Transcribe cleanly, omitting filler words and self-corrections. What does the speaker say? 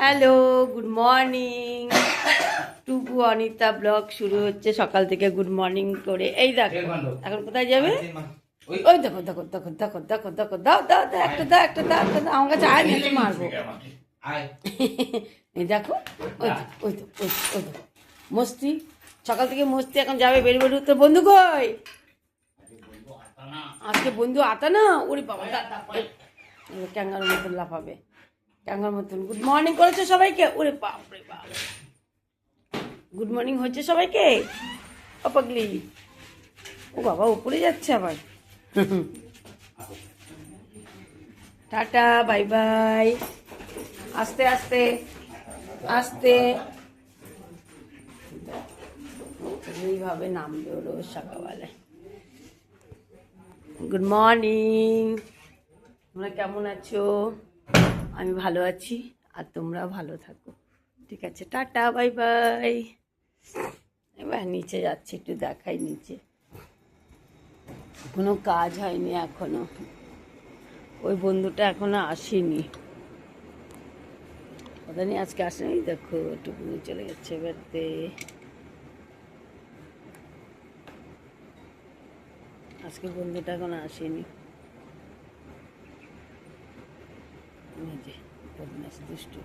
Hello, good morning. টুকু Anita blog শুরু হচ্ছে সকাল থেকে গুড মর্নিং করে। এই দেখো এখন কোথায় যাবে? ওই দেখো দেখো দেখো দেখো দেখো দেখো দাও দাও দাও একটা দাও একটা দাও একটা দাও। আমার কাছে আয় মেসে মারবো। এই দেখো ওই তো ওই তো ওই তো ওই তো মস্তি সকাল থেকে মস্তি। এখন যাবে বেরু বেরু। তোর বন্ধু কই? আজকে বন্ধু আতা না। ওরে বাবা ক্যাঙ্গার মতন লাফাবে, ক্যাঙ্গার মতন। গুড মর্নিং করেছে সবাইকে? ওরে বাপ রে বাপ, গুড মর্নিং হচ্ছে সবাইকে। ও পাগলি, ও বাবা উপরে যাচ্ছে আবার। Tata bye bye. আস্তে আস্তে আস্তে এইভাবে নামবে রোজ সকালবেলায়। গুড মর্নিং, তোমরা কেমন আছো? আমি ভালো আছি, আর তোমরাও ভালো থাকো। ঠিক আছে, টাটা বাই বাই। এবার নিচে যাচ্ছি, একটু দেখাই নিচে। কোনো কাজ হয়নি এখনো, ওই বন্ধুটা এখনো আসেনি। কথা নেই আজকে আসেনি। দেখো টুকুনি চলে যাচ্ছে বেড়াতে। আজকে বন্ধুটা এখনো আসেনি। বদমাশ দুষ্টু।